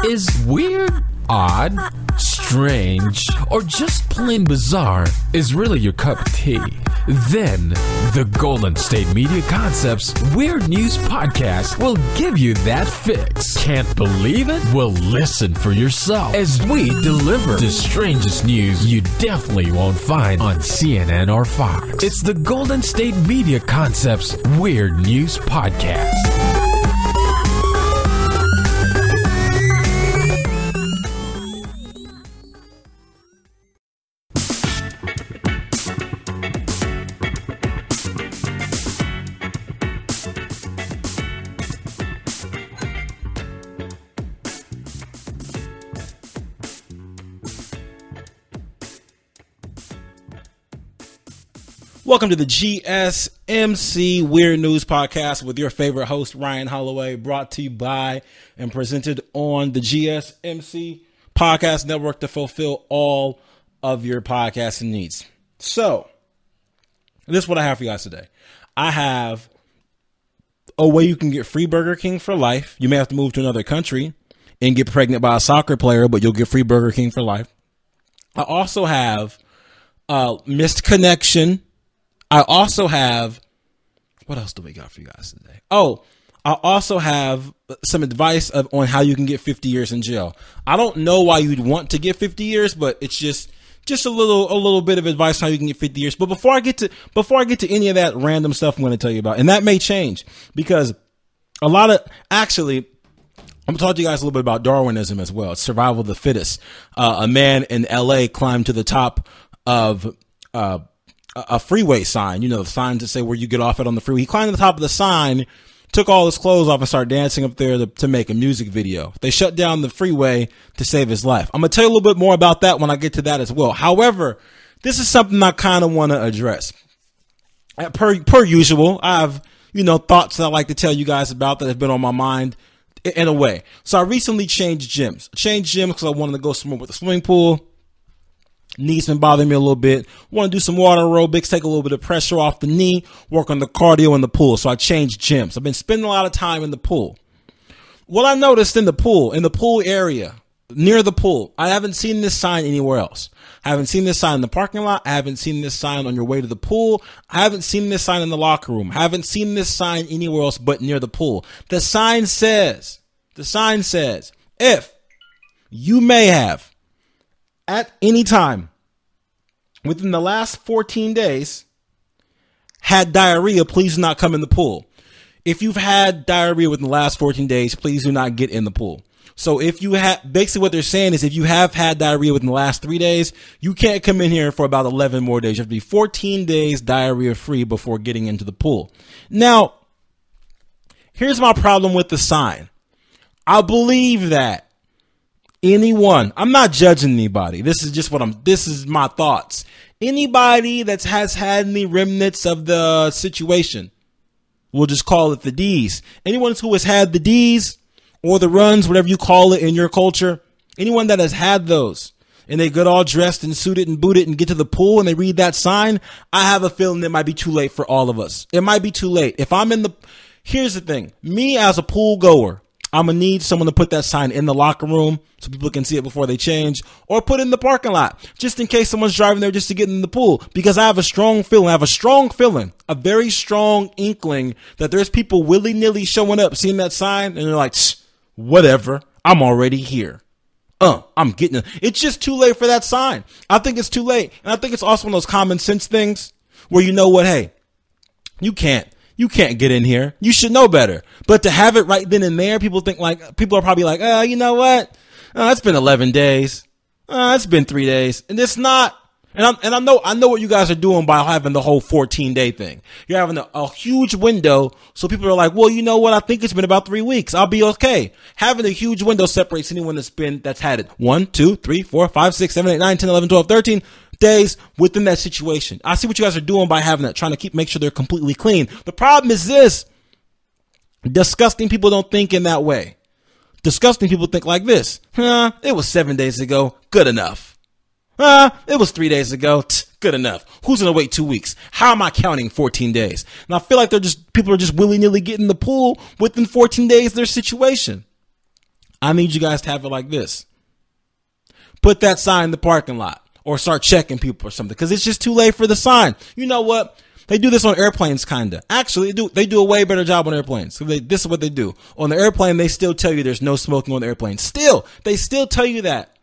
Is weird, odd, strange, or just plain bizarre is really your cup of tea? Then the Golden State Media Concepts Weird News Podcast will give you that fix. Can't believe it? Well, listen for yourself as we deliver the strangest news you definitely won't find on CNN or Fox. It's the Golden State Media Concepts Weird News Podcast. Welcome to the GSMC Weird News Podcast with your favorite host, Ryan Holloway, brought to you by and presented on the GSMC Podcast Network to fulfill all of your podcasting needs. So, this is what I have for you guys today. I have a way you can get free Burger King for life. You may have to move to another country and get pregnant by a soccer player, but you'll get free Burger King for life. I also have missed connection. I also have, what else do we got for you guys today? Oh, I also have some advice on how you can get 50 years in jail. I don't know why you'd want to get 50 years, but it's just a little bit of advice on how you can get 50 years. But before I get to any of that random stuff I'm going to tell you about, and that may change because I'm going to talk to you guys a little bit about Darwinism as well. It's survival of the fittest. A man in LA climbed to the top of a freeway sign, you know, the signs that say where you get off at on the freeway. He climbed to the top of the sign, took all his clothes off and started dancing up there to make a music video. They shut down the freeway to save his life. I'm going to tell you a little bit more about that when I get to that as well. However, this is something I kind of want to address. Per usual, I have, thoughts that I like to tell you guys about that have been on my mind in a way. So I recently changed gyms. Because I wanted to go somewhere with a swimming pool. Knees been bothering me a little bit. Want to do some water aerobics, take a little bit of pressure off the knee, work on the cardio in the pool. So I changed gyms. I've been spending a lot of time in the pool. What I noticed in the pool area, near the pool, I haven't seen this sign anywhere else. I haven't seen this sign in the parking lot. I haven't seen this sign on your way to the pool. I haven't seen this sign in the locker room. I haven't seen this sign anywhere else but near the pool. The sign says, if you may have at any time within the last 14 days had diarrhea, please do not come in the pool. If you've had diarrhea within the last 14 days, please do not get in the pool. So if you have, basically what they're saying is if you have had diarrhea within the last 3 days, you can't come in here for about 11 more days. You have to be 14 days diarrhea free before getting into the pool. Now, here's my problem with the sign. I believe that I'm not judging anybody. This is my thoughts. Anybody that has had any remnants of the situation, we'll just call it the D's. Anyone who has had the D's or the runs, whatever you call it in your culture, anyone that has had those and they get all dressed and suited and booted and get to the pool and they read that sign, I have a feeling it might be too late for all of us. It might be too late. Here's the thing. Me as a pool goer, I'm going to need someone to put that sign in the locker room so people can see it before they change, or put it in the parking lot just in case someone's driving there just to get in the pool, because I have a strong feeling, a very strong inkling that there's people willy-nilly showing up, seeing that sign, and they're like, whatever, I'm already here. I'm getting it. It's just too late for that sign. I think it's too late. And I think it's also one of those common sense things where you know what, hey, you can't get in here. You should know better. But to have it right then and there, people are probably like, you know what? It's been 11 days. It's been 3 days. And it's not. And I know what you guys are doing by having the whole 14-day thing. You're having a huge window. So people are like, well, you know what? I think it's been about 3 weeks. I'll be okay. Having a huge window separates anyone that's had it 1, 2, 3, 4, 5, 6, 7, 8, 9, 10, 11, 12, 13 days within that situation. I see what you guys are doing by having that, trying to make sure they're completely clean. The problem is this. Disgusting people don't think in that way. Disgusting people think like this. It was 7 days ago. Good enough. It was 3 days ago. Good enough. Who's going to wait 2 weeks? How am I counting 14 days? And I feel like people are just willy-nilly getting in the pool within 14 days of their situation. I need you guys to have it like this. Put that sign in the parking lot or start checking people or something because it's just too late for the sign. You know what? They do this on airplanes, kind of. Actually, they do a way better job on airplanes. So this is what they do. On the airplane, they still tell you there's no smoking on the airplane. They still tell you that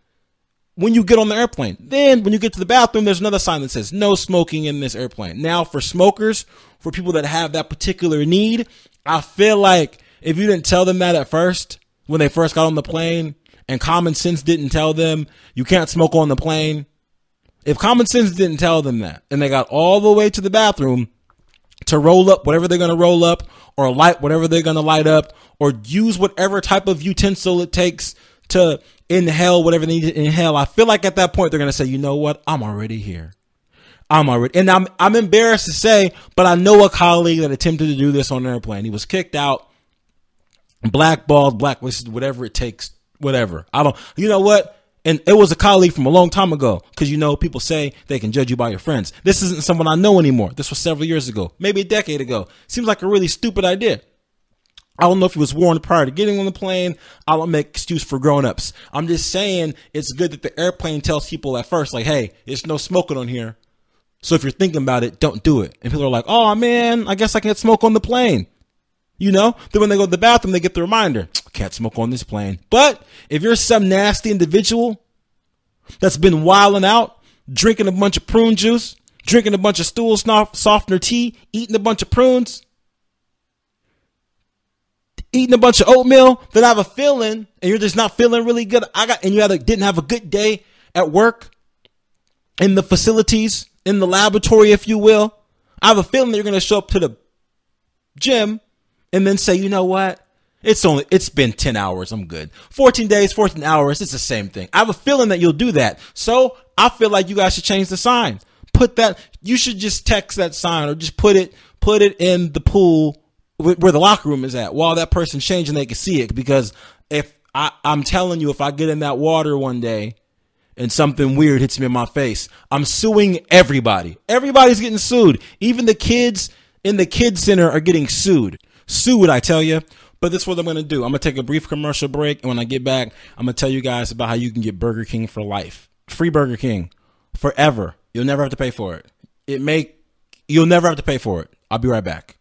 when you get on the airplane. Then when you get to the bathroom, there's another sign that says no smoking in this airplane. Now, for smokers, for people that have that particular need, I feel like if you didn't tell them that at first, when they first got on the plane, and common sense didn't tell them you can't smoke on the plane, if common sense didn't tell them that, and they got all the way to the bathroom to roll up whatever they're going to roll up or light whatever they're going to light up or use whatever type of utensil it takes to inhale whatever they need to inhale, I feel like at that point they're going to say, you know what? I'm already here. I'm embarrassed to say, but I know a colleague that attempted to do this on an airplane. He was kicked out, blackballed, blacklisted, whatever it takes, whatever. You know what? And it was a colleague from a long time ago because, people say they can judge you by your friends. This isn't someone I know anymore. This was several years ago, maybe a decade ago. Seems like a really stupid idea. I don't know if he was warned prior to getting on the plane. I don't make excuse for grown-ups. I'm just saying it's good that the airplane tells people at first, like, hey, there's no smoking on here. So if you're thinking about it, don't do it. And people are like, oh, man, I guess I can't smoke on the plane. Then when they go to the bathroom, they get the reminder, can't smoke on this plane. But if you're some nasty individual that's been wilding out, drinking a bunch of prune juice, drinking a bunch of stool softener tea, eating a bunch of prunes, eating a bunch of oatmeal, then I have a feeling, and you're just not feeling really good. And you didn't have a good day at work, in the facilities, in the laboratory, if you will. I have a feeling that you're going to show up to the gym and then say, you know what? It's been 10 hours. I'm good. 14 days, 14 hours. It's the same thing. I have a feeling that you'll do that. So I feel like you guys should change the sign. You should just text that sign or just put it in the pool where the locker room is at while that person's changing. They can see it because I'm telling you, if I get in that water one day and something weird hits me in my face, I'm suing everybody. Everybody's getting sued. Even the kids in the kids center are getting sued. Sued, I tell you. But this is what I'm going to do. I'm going to take a brief commercial break. And when I get back, I'm going to tell you guys about how you can get Burger King for life. Free Burger King forever. You'll never have to pay for it. You'll never have to pay for it. I'll be right back.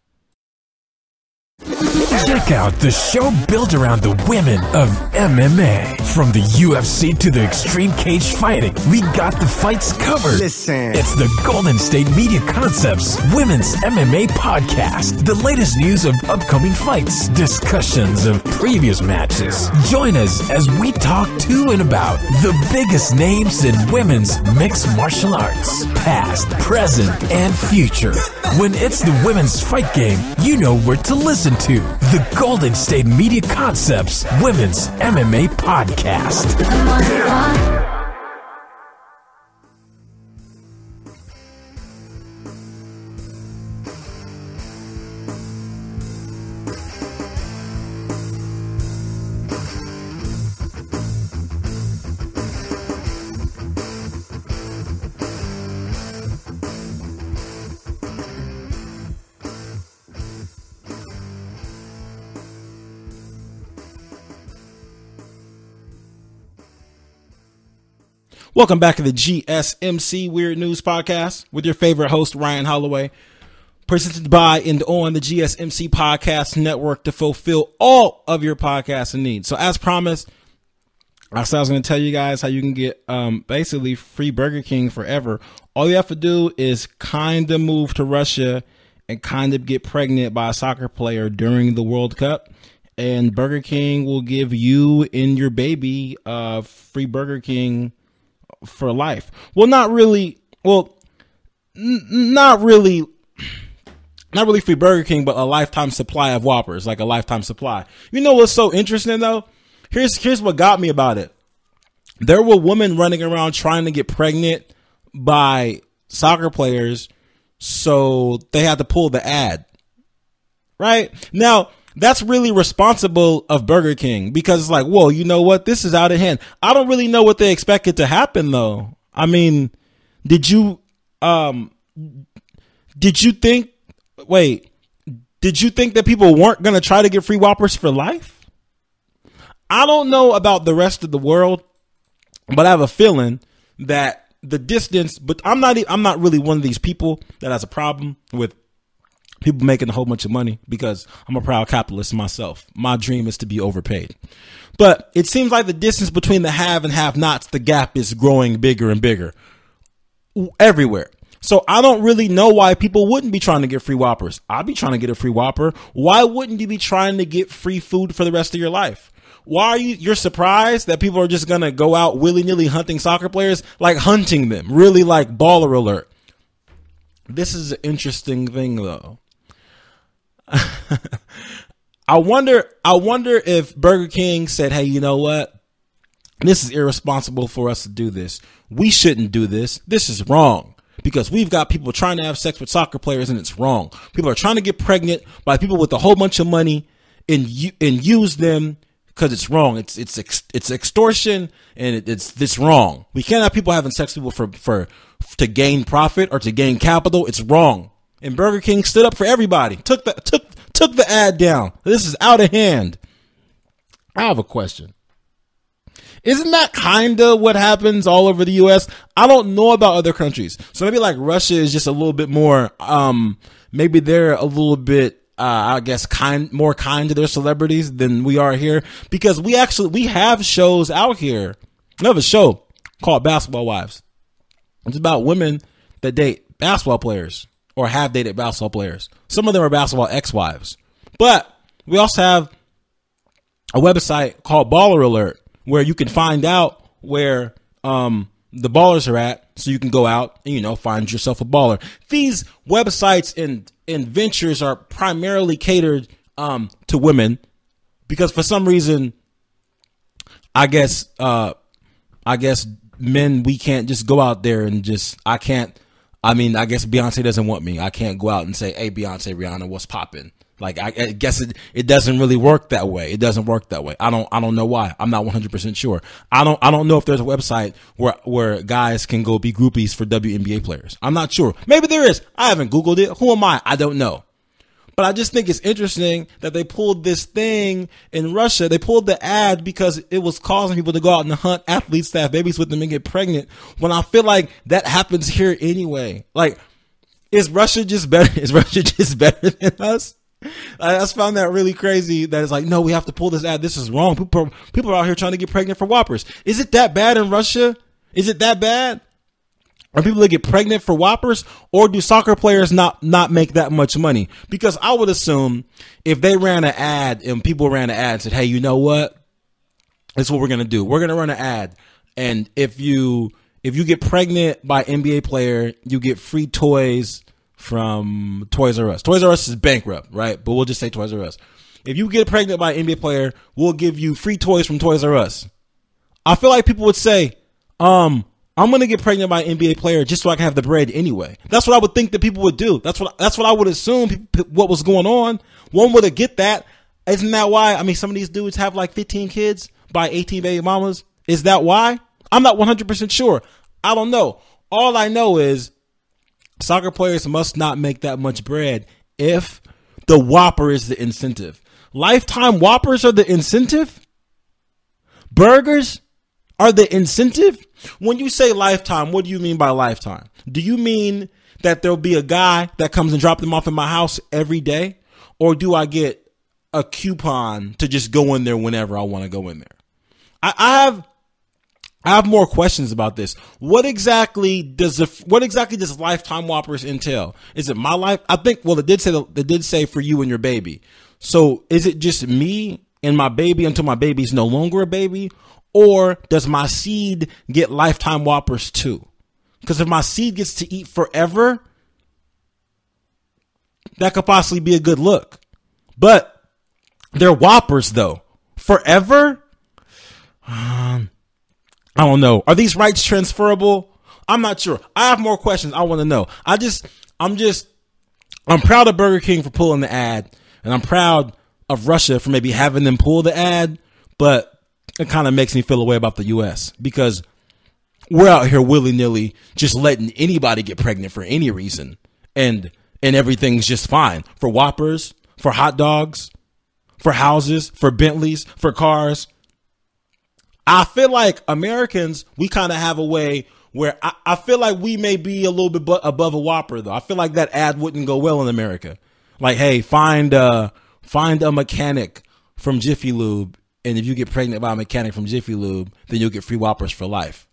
Check out the show built around the women of MMA. From the UFC to the extreme cage fighting, we got the fights covered. Listen. It's the Golden State Media Concepts Women's MMA Podcast. The latest news of upcoming fights, discussions of previous matches. Join us as we talk to and about the biggest names in women's mixed martial arts, past, present, and future. When it's the women's fight game, you know where to listen to. The Golden State Media Concepts Women's MMA Podcast. Welcome back to the GSMC Weird News Podcast with your favorite host, Ryan Holloway, presented by and on the GSMC Podcast Network to fulfill all of your podcasting needs. So as promised, I said I was going to tell you guys how you can get basically free Burger King forever. All you have to do is kind of move to Russia and kind of get pregnant by a soccer player during the World Cup. And Burger King will give you and your baby free Burger King for life. Well, not really. Well, not really free Burger King, but a lifetime supply of Whoppers, like a lifetime supply. You know what's so interesting though? Here's what got me about it. There were women running around trying to get pregnant by soccer players, so they had to pull the ad. Right? Now, that's really responsible of Burger King because it's like, whoa, you know what? This is out of hand. I don't really know what they expected to happen though. I mean, did you think that people weren't going to try to get free Whoppers for life? I don't know about the rest of the world, but I have a feeling that the distance, but I'm not really one of these people that has a problem with people making a whole bunch of money, because I'm a proud capitalist myself. My dream is to be overpaid. But it seems like the distance between the have and have nots, the gap is growing bigger and bigger everywhere. So I don't really know why people wouldn't be trying to get free Whoppers. I'd be trying to get a free Whopper. Why wouldn't you be trying to get free food for the rest of your life? Why are you're surprised that people are just going to go out willy-nilly hunting soccer players, like hunting them, really like baller alert. This is an interesting thing though. I wonder if Burger King said, hey, you know what? This is irresponsible for us to do this. We shouldn't do this. This is wrong, because we've got people trying to have sex with soccer players and it's wrong. People are trying to get pregnant by people with a whole bunch of money and use them because it's wrong. It's extortion, and it's wrong. We can't have people having sex with people to gain profit or to gain capital. It's wrong. And Burger King stood up for everybody. Took the ad down. This is out of hand. I have a question. Isn't that kind of what happens all over the U.S.? I don't know about other countries. So maybe like Russia is just a little bit more, maybe they're a little bit, I guess, more kind to their celebrities than we are here, because we have shows out here. We have a show called Basketball Wives. It's about women that date basketball players or have dated basketball players. Some of them are basketball ex-wives. But we also have a website called Baller Alert, where you can find out where the ballers are at, so you can go out and, find yourself a baller. These websites and ventures are primarily catered to women, because for some reason, I guess men, we can't just go out there and I guess Beyonce doesn't want me. I can't go out and say, hey, Beyonce, Rihanna, what's poppin'? Like, I guess it doesn't really work that way. It doesn't work that way. I don't know why. I'm not 100% sure. I don't know if there's a website where guys can go be groupies for WNBA players. I'm not sure. Maybe there is. I haven't Googled it. Who am I? I don't know. But I just think it's interesting that they pulled this thing in Russia. They pulled the ad because it was causing people to go out and hunt athletes to have babies with them and get pregnant, when I feel like that happens here anyway. Like, is Russia just better? Is Russia just better than us? I just found that really crazy that it's like, no, we have to pull this ad. This is wrong. People are out here trying to get pregnant for Whoppers. Is it that bad in Russia? Is it that bad? Are people that get pregnant for Whoppers, or do soccer players not make that much money? Because I would assume if they ran an ad and people ran an ad and said, hey, you know what? This is what we're going to do. We're going to run an ad. And if you get pregnant by NBA player, you get free toys from Toys R Us. Toys R Us is bankrupt, right? But we'll just say Toys R Us. If you get pregnant by an NBA player, we'll give you free toys from Toys R Us. I feel like people would say, I'm going to get pregnant by an NBA player just so I can have the bread anyway. That's what I would think that people would do. That's what I would assume what was going on. One would get that. Isn't that why? I mean, some of these dudes have like 15 kids by 18 baby mamas. Is that why? I'm not 100% sure. I don't know. All I know is soccer players must not make that much bread if the Whopper is the incentive. Lifetime Whoppers are the incentive? Burgers are the incentive? When you say lifetime, what do you mean by lifetime? Do you mean that there'll be a guy that comes and drops them off in my house every day? Or do I get a coupon to just go in there whenever I want to go in there? I have more questions about this. What exactly does lifetime Whoppers entail? Is it my life? I think, well, it did say for you and your baby. So is it just me and my baby until my baby's no longer a baby? Or does my seed get lifetime Whoppers too? Because if my seed gets to eat forever, that could possibly be a good look. But they're Whoppers though. Forever? I don't know. Are these rights transferable? I'm not sure. I have more questions I want to know. I'm proud of Burger King for pulling the ad, and I'm proud of Russia for maybe having them pull the ad, but it kind of makes me feel a way about the U.S. because we're out here willy-nilly just letting anybody get pregnant for any reason, and everything's just fine. For Whoppers, for hot dogs, for houses, for Bentleys, for cars. I feel like Americans, we kind of have a way where I feel like we may be a little bit above a Whopper, though. I feel like that ad wouldn't go well in America. Like, hey, find a mechanic from Jiffy Lube, and if you get pregnant by a mechanic from Jiffy Lube, then you'll get free Whoppers for life.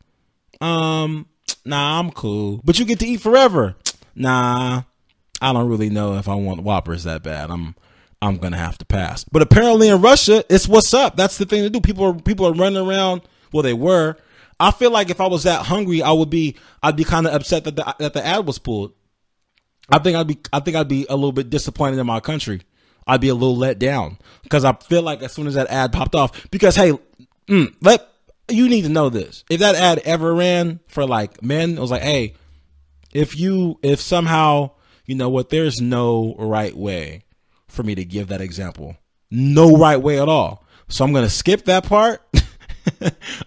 Nah, I'm cool. But you get to eat forever. Nah, I don't really know if I want Whoppers that bad. I'm gonna have to pass. But apparently in Russia, it's what's up. That's the thing to do. People are running around. Well, they were. I feel like if I was that hungry, I'd be kind of upset that the ad was pulled. I think I'd be a little bit disappointed in my country. I'd be a little let down because I feel like as soon as that ad popped off, because hey, you need to know this. If that ad ever ran for like men, it was like, hey, if somehow, you know what, there's no right way for me to give that example. No right way at all. So I'm going to skip that part.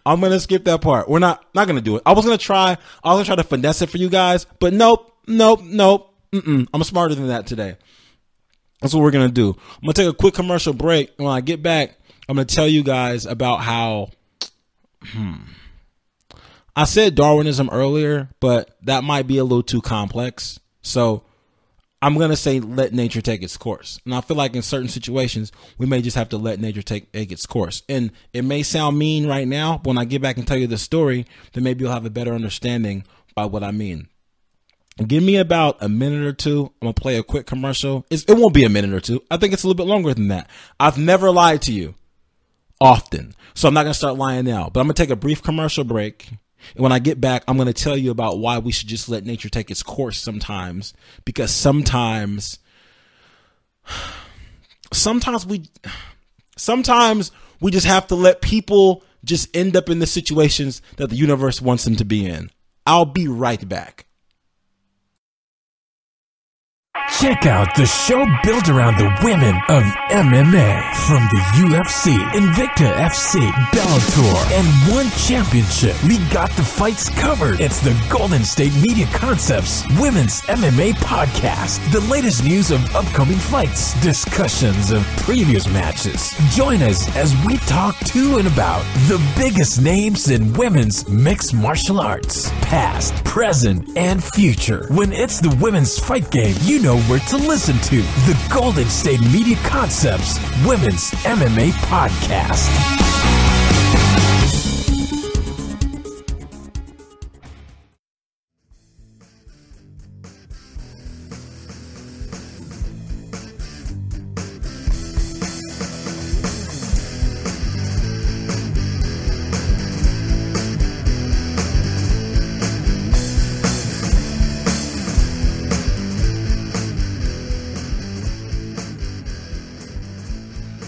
I'm going to skip that part. We're not going to do it. I was going to try to finesse it for you guys, but nope. I'm smarter than that today. That's what we're going to do. I'm going to take a quick commercial break. And when I get back, I'm going to tell you guys about how, I said Darwinism earlier, but that might be a little too complex. So I'm going to say let nature take its course. And I feel like in certain situations, we may just have to let nature take its course. And it may sound mean right now, but when I get back and tell you the story, then maybe you'll have a better understanding by what I mean. Give me about a minute or two. I'm going to play a quick commercial. It won't be a minute or two. I think it's a little bit longer than that. I've never lied to you often, so I'm not going to start lying now. But I'm going to take a brief commercial break. And when I get back, I'm going to tell you about why we should just let nature take its course sometimes. Because sometimes we just have to let people just end up in the situations that the universe wants them to be in. I'll be right back. Check out the show built around the women of MMA. From the UFC, Invicta FC, Bellator, and one championship. We got the fights covered. It's the Golden State Media Concepts Women's MMA Podcast. The latest news of upcoming fights, discussions of previous matches. Join us as we talk to and about the biggest names in women's mixed martial arts. Past, present, and future. When it's the women's fight game, you know where to listen to. The Golden State Media Concepts Women's MMA Podcast.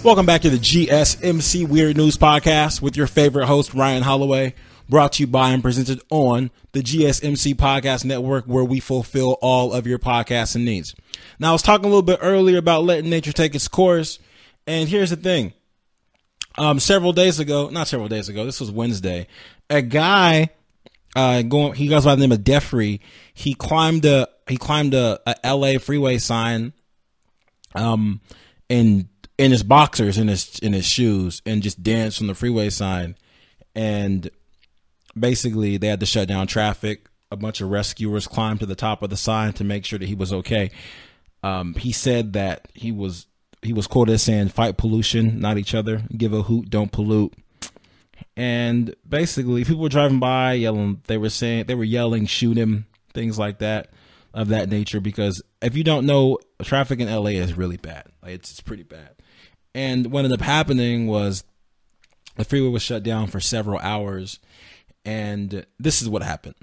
Welcome back to the GSMC Weird News Podcast with your favorite host, Ryan Holloway, brought to you by and presented on the GSMC Podcast Network, where we fulfill all of your podcasting needs. Now, I was talking a little bit earlier about letting nature take its course, and here's the thing. This was Wednesday, a guy, he goes by the name of Defree. He climbed a LA freeway sign, in his boxers, in his shoes, and just danced on the freeway sign. And basically they had to shut down traffic. A bunch of rescuers climbed to the top of the sign to make sure that he was okay. He said that he was quoted as saying, "Fight pollution, not each other. Give a hoot, don't pollute." And basically people were driving by yelling. They were yelling, "Shoot him," things like that, of that nature. Because if you don't know, traffic in LA is really bad. Like, it's pretty bad. And what ended up happening was the freeway was shut down for several hours. And this is what happened.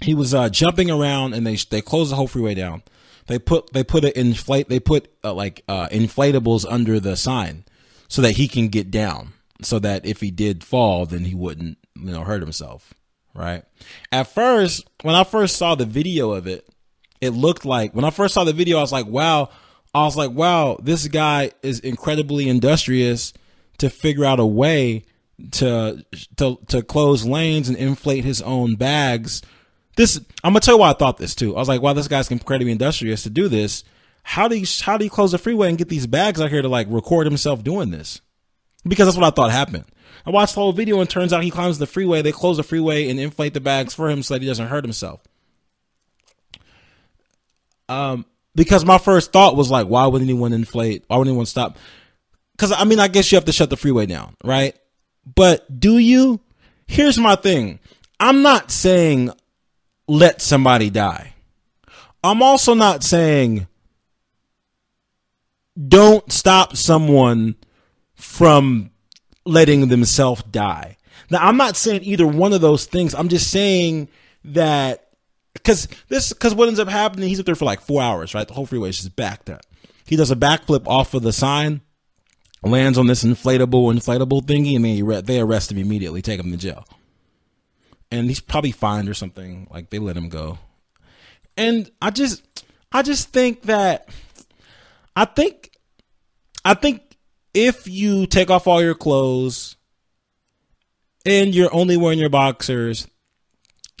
He was jumping around, and they closed the whole freeway down. They put inflatables under the sign so that he can get down, so that if he did fall, then he wouldn't, hurt himself. Right. At first, when I first saw the video of it, I was like, wow, this guy is incredibly industrious to figure out a way to close lanes and inflate his own bags. I'm gonna tell you why I thought this too. I was like, wow, this guy's incredibly industrious to do this. How do you close the freeway and get these bags out here to like record himself doing this? Because that's what I thought happened. I watched the whole video and turns out he climbs the freeway. They close the freeway and inflate the bags for him so that he doesn't hurt himself. Because my first thought was like, why would anyone inflate? Why would anyone stop? Because, I mean, I guess you have to shut the freeway down, right? But do you? Here's my thing. I'm not saying let somebody die. I'm also not saying don't stop someone from letting themselves die. Now, I'm not saying either one of those things. I'm just saying that because what ends up happening, he's up there for like 4 hours, right? The whole freeway is just backed up. He does a backflip off of the sign, lands on this inflatable thingy, and then they arrest him immediately, take him to jail. And he's probably fined or something. Like, they let him go. And I just think that I think if you take off all your clothes and you're only wearing your boxers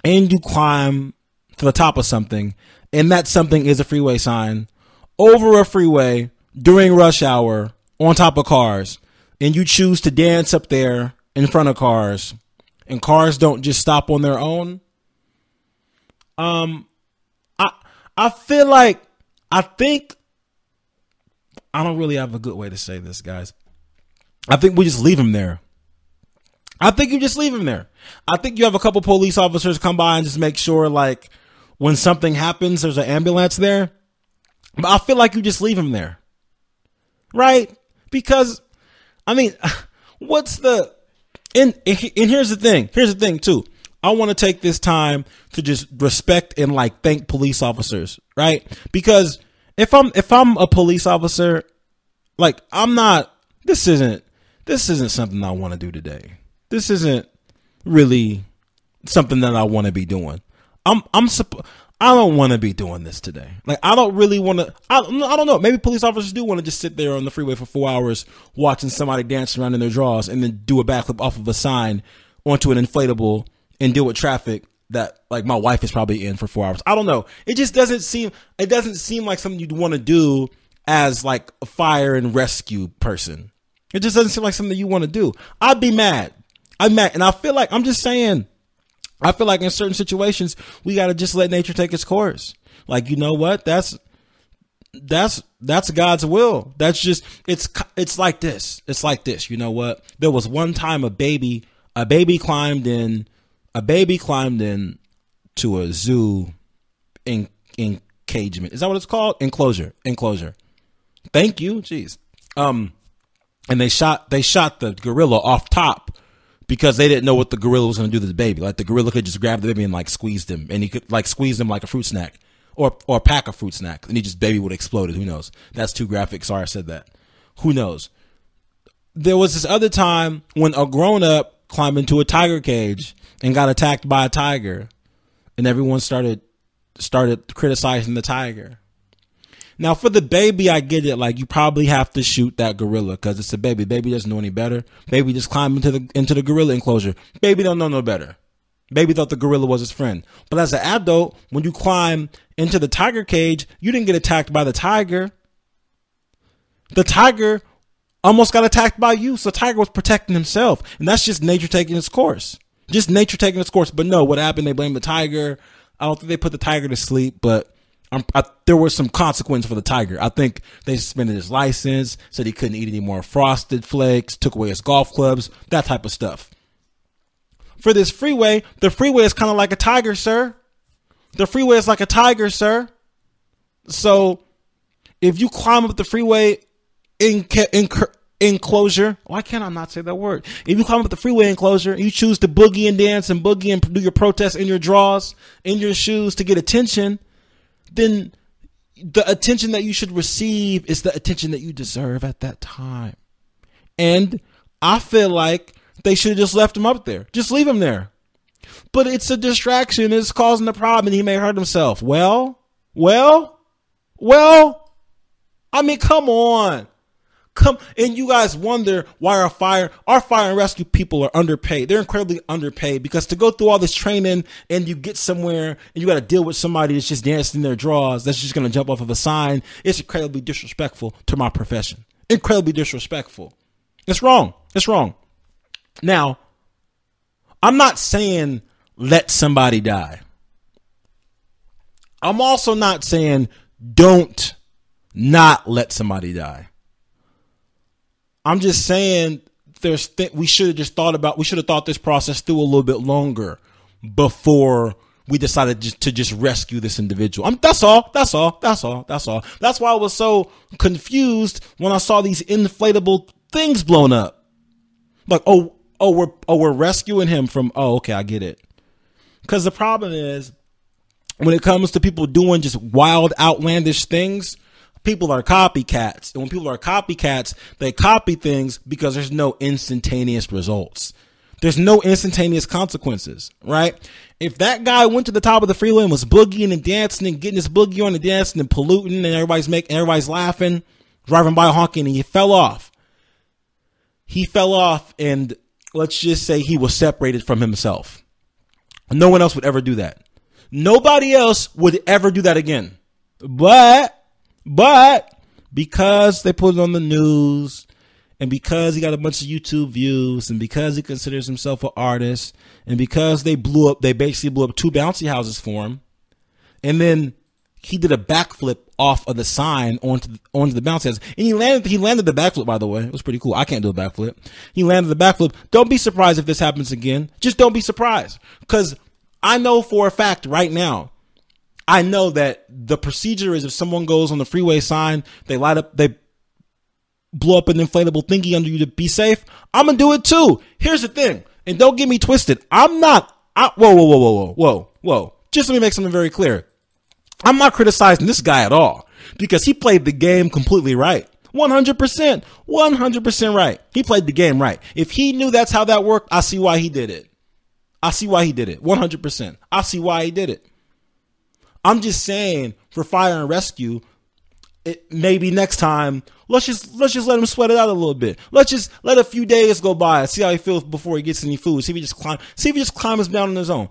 and you climb to the top of something, and that something is a freeway sign over a freeway during rush hour on top of cars, and you choose to dance up there in front of cars, and cars don't just stop on their own, I feel like, I don't really have a good way to say this, guys. I think we just leave him there. I think you just leave him there. I think you have a couple police officers come by and just make sure, like, when something happens, there's an ambulance there. But I feel like you just leave him there. Right? Because, I mean, what's the... And here's the thing. Here's the thing, too. I want to take this time to just respect and, like, thank police officers, right? Because if I'm a police officer, like, I'm not... This isn't something I want to do today. This isn't really something that I want to be doing. I don't want to be doing this today. Like, I don't really want to, I don't know. Maybe police officers do want to just sit there on the freeway for 4 hours watching somebody dance around in their drawers and then do a backflip off of a sign onto an inflatable and deal with traffic that, like, my wife is probably in for 4 hours. I don't know. It just doesn't seem like something you'd want to do as, like, a fire and rescue person. It just doesn't seem like something you want to do. I'd be mad. I'm mad. And I feel like, I'm just saying, I feel like in certain situations, we got to just let nature take its course. Like, you know what? That's God's will. That's just, it's like this. It's like this. You know what? There was one time a baby climbed in to a zoo encagement. Is that what it's called? Enclosure. Thank you. Jeez. And they shot the gorilla off top because they didn't know what the gorilla was going to do to the baby. Like, the gorilla could just grab the baby and, like, squeeze him, and he could, like, squeeze him like a fruit snack or a pack of fruit snacks, and baby would have exploded. Who knows? That's too graphic. Sorry I said that. Who knows? There was this other time when a grown up climbed into a tiger cage and got attacked by a tiger, and everyone started criticizing the tiger. Now, for the baby, I get it. Like, you probably have to shoot that gorilla because it's a baby. Baby doesn't know any better. Baby just climbed into the gorilla enclosure. Baby don't know no better. Baby thought the gorilla was his friend. But as an adult, when you climb into the tiger cage, you didn't get attacked by the tiger. The tiger almost got attacked by you. So the tiger was protecting himself. And that's just nature taking its course. Just nature taking its course. But no, what happened? They blamed the tiger. I don't think they put the tiger to sleep, but there was some consequence for the tiger. I think they suspended his license, said he couldn't eat any more Frosted Flakes, took away his golf clubs, that type of stuff. For this freeway, the freeway is kind of like a tiger, sir. The freeway is like a tiger, sir. So if you climb up the freeway enclosure, why can't I not say that word? If you climb up the freeway enclosure, you choose to boogie and dance and boogie and do your protest in your drawers, in your shoes to get attention, then the attention that you should receive is the attention that you deserve at that time. And I feel like they should have just left him up there. Just leave him there. But it's a distraction. It's causing a problem and he may hurt himself. Well, I mean, come on. And you guys wonder why our fire and rescue people are underpaid. They're incredibly underpaid because to go through all this training and you get somewhere and you got to deal with somebody that's just dancing in their drawers, that's just going to jump off of a sign. It's incredibly disrespectful to my profession. Incredibly disrespectful. It's wrong. Now, I'm not saying let somebody die. I'm also not saying don't not let somebody die. I'm just saying we should have thought this process through a little bit longer before we decided to just rescue this individual. That's all. That's why I was so confused when I saw these inflatable things blown up. Like, we're rescuing him from, okay, I get it. Because the problem is, when it comes to people doing just wild, outlandish things, people are copycats. And when people are copycats, they copy things because there's no instantaneous results. There's no instantaneous consequences, right? If that guy went to the top of the freeway and was boogieing and dancing and getting his boogie on and dancing and polluting and everybody's laughing, driving by honking, and he fell off. And let's just say he was separated from himself. No one else would ever do that. Nobody else would ever do that again. But because they put it on the news, and because he got a bunch of YouTube views, and because he considers himself an artist, and because they basically blew up 2 bouncy houses for him, and then he did a backflip off of the sign onto the bouncy house, and he landed the backflip, by the way. It was pretty cool. I can't do a backflip. He landed the backflip. Don't be surprised if this happens again. Just don't be surprised, because I know for a fact right now, I know that the procedure is if someone goes on the freeway sign, they blow up an inflatable thingy under you to be safe. I'm going to do it too. Here's the thing. And don't get me twisted. Whoa. Just let me make something very clear. I'm not criticizing this guy at all because he played the game completely right. 100% right. He played the game right. If he knew that's how that worked, I see why he did it. 100%. I see why he did it. I'm just saying for fire and rescue, maybe next time, let's just let him sweat it out a little bit. Let's just let a few days go by and see how he feels before he gets any food. See if he just climbs down on his own.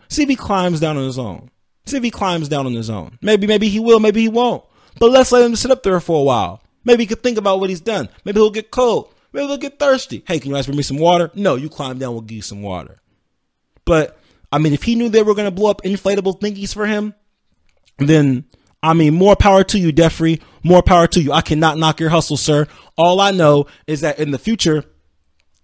Maybe he will, maybe he won't. But let's let him sit up there for a while. Maybe he could think about what he's done. Maybe he'll get cold. Maybe he'll get thirsty. Hey, can you ask for me some water? No, you climb down, we'll give you some water. But, I mean, if he knew they were going to blow up inflatable thingies for him, then, I mean, more power to you, Jeffrey. More power to you. I cannot knock your hustle, sir. All I know is that in the future,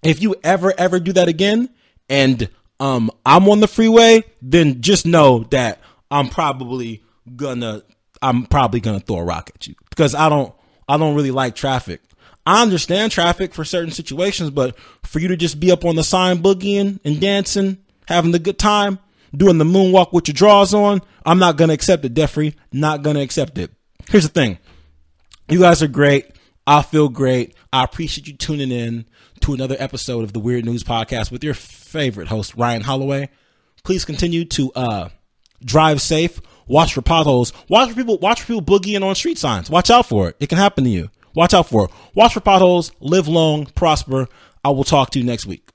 if you ever do that again, and I'm on the freeway, then just know that I'm probably gonna throw a rock at you because I don't really like traffic. I understand traffic for certain situations, but for you to just be up on the sign boogieing and dancing, having a good time, doing the moonwalk with your drawers on, I'm not going to accept it, Jeffrey. Not going to accept it. Here's the thing. You guys are great. I feel great. I appreciate you tuning in to another episode of the Weird News Podcast with your favorite host, Ryan Holloway. Please continue to drive safe. Watch for potholes. Watch for people boogieing on street signs. Watch out for it. It can happen to you. Watch out for it. Watch for potholes. Live long. Prosper. I will talk to you next week.